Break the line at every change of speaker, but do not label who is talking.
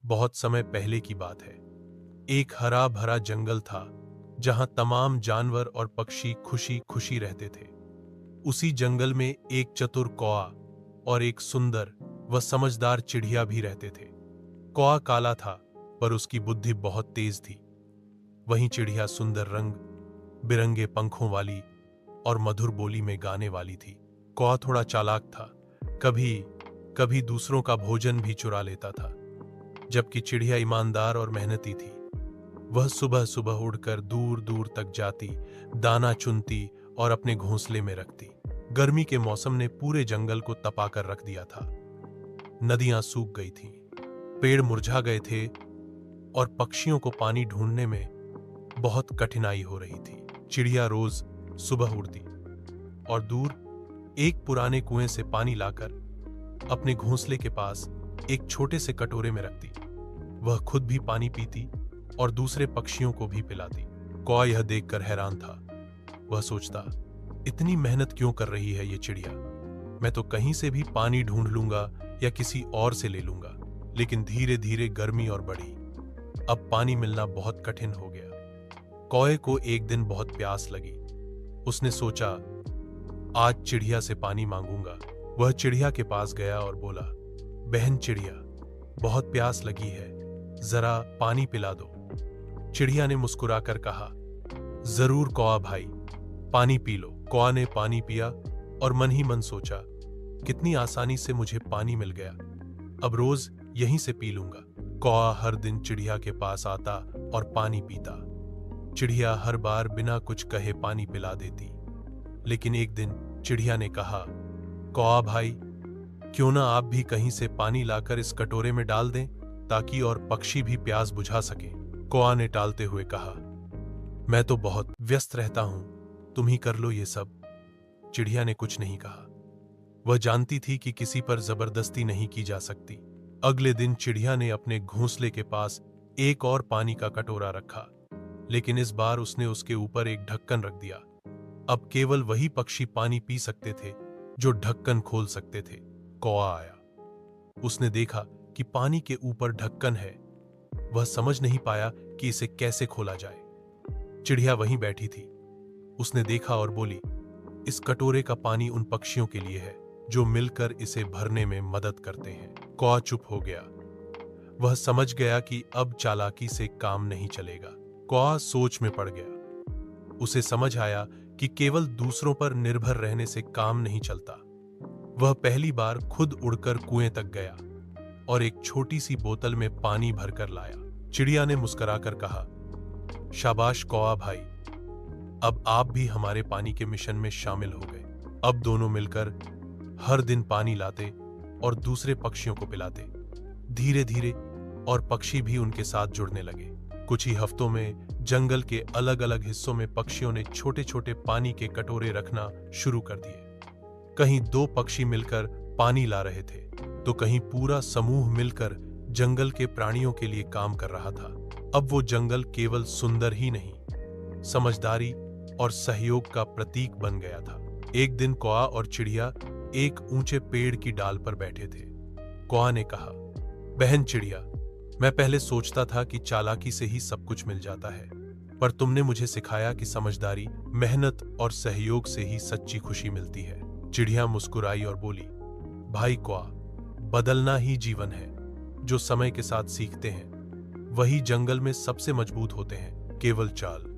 बहुत समय पहले की बात है। एक हरा भरा जंगल था जहां तमाम जानवर और पक्षी खुशी खुशी रहते थे। उसी जंगल में एक चतुर कौआ और एक सुंदर व समझदार चिड़िया भी रहते थे। कौआ काला था पर उसकी बुद्धि बहुत तेज थी। वहीं चिड़िया सुंदर रंग बिरंगे पंखों वाली और मधुर बोली में गाने वाली थी। कौआ थोड़ा चालाक था, कभी कभी दूसरों का भोजन भी चुरा लेता था, जबकि चिड़िया ईमानदार और मेहनती थी। वह सुबह सुबह उड़कर दूर दूर तक जाती, दाना चुनती और अपने घोंसले में रखती। गर्मी के मौसम ने पूरे जंगल को तपाकर रख दिया था। नदियां सूख गई थीं, पेड़ मुरझा गए थे और पक्षियों को पानी ढूंढने में बहुत कठिनाई हो रही थी। चिड़िया रोज सुबह उड़ती और दूर एक पुराने कुएं से पानी लाकर अपने घोंसले के पास एक छोटे से कटोरे में रखती। वह खुद भी पानी पीती और दूसरे पक्षियों को भी पिलाती। कौआ यह देखकर हैरान था। वह सोचता, इतनी मेहनत क्यों कर रही है ये चिड़िया? मैं तो कहीं से भी पानी ढूंढ लूंगा या किसी और से ले लूंगा। लेकिन धीरे धीरे गर्मी और बढ़ी। अब पानी मिलना बहुत कठिन हो गया। कौए को एक दिन बहुत प्यास लगी। उसने सोचा, आज चिड़िया से पानी मांगूंगा। वह चिड़िया के पास गया और बोला, बहन चिड़िया, बहुत प्यास लगी है, जरा पानी पिला दो। चिड़िया ने मुस्कुराकर कहा, जरूर कौआ भाई, पानी पी लो। कौआ ने पानी पिया और मन ही मन सोचा, कितनी आसानी से मुझे पानी मिल गया। अब रोज यहीं से पी लूंगा। कौआ हर दिन चिड़िया के पास आता और पानी पीता। चिड़िया हर बार बिना कुछ कहे पानी पिला देती। लेकिन एक दिन चिड़िया ने कहा, कौआ भाई, क्यों ना आप भी कहीं से पानी लाकर इस कटोरे में डाल दें, ताकि और पक्षी भी प्यास बुझा सके। कौआ ने टालते हुए कहा, मैं तो बहुत व्यस्त रहता हूं, तुम ही कर लो ये सब। चिड़िया ने कुछ नहीं कहा। वह जानती थी कि किसी पर जबरदस्ती नहीं की जा सकती। अगले दिन चिड़िया ने अपने घोंसले के पास एक और पानी का कटोरा रखा, लेकिन इस बार उसने उसके ऊपर एक ढक्कन रख दिया। अब केवल वही पक्षी पानी पी सकते थे जो ढक्कन खोल सकते थे। कौआ आया। उसने देखा कि पानी के ऊपर ढक्कन है। वह समझ नहीं पाया कि इसे कैसे खोला जाए। चिड़िया वहीं बैठी थी। उसने देखा और बोली, इस कटोरे का पानी उन पक्षियों के लिए है जो मिलकर इसे भरने में मदद करते हैं। कौआ चुप हो गया। वह समझ गया कि अब चालाकी से काम नहीं चलेगा। कौआ सोच में पड़ गया। उसे समझ आया कि केवल दूसरों पर निर्भर रहने से काम नहीं चलता। वह पहली बार खुद उड़कर कुएं तक गया और एक छोटी सी बोतल में पानी भरकर लाया। चिड़िया ने मुस्कुराकर कहा, शाबाश कौआ भाई, अब आप भी हमारे पानी के मिशन में शामिल हो गए। अब दोनों मिलकर हर दिन पानी लाते और दूसरे पक्षियों को पिलाते। धीरे धीरे और पक्षी भी उनके साथ जुड़ने लगे। कुछ ही हफ्तों में जंगल के अलग अलग हिस्सों में पक्षियों ने छोटे छोटे पानी के कटोरे रखना शुरू कर दिए। कहीं दो पक्षी मिलकर पानी ला रहे थे, तो कहीं पूरा समूह मिलकर जंगल के प्राणियों के लिए काम कर रहा था। अब वो जंगल केवल सुंदर ही नहीं, समझदारी और सहयोग का प्रतीक बन गया था। एक दिन कौआ और चिड़िया एक ऊंचे पेड़ की डाल पर बैठे थे। कौआ ने कहा, बहन चिड़िया, मैं पहले सोचता था कि चालाकी से ही सब कुछ मिल जाता है, पर तुमने मुझे सिखाया कि समझदारी, मेहनत और सहयोग से ही सच्ची खुशी मिलती है। चिड़िया मुस्कुराई और बोली, भाई कौआ, बदलना ही जीवन है। जो समय के साथ सीखते हैं वही जंगल में सबसे मजबूत होते हैं। केवल चाल।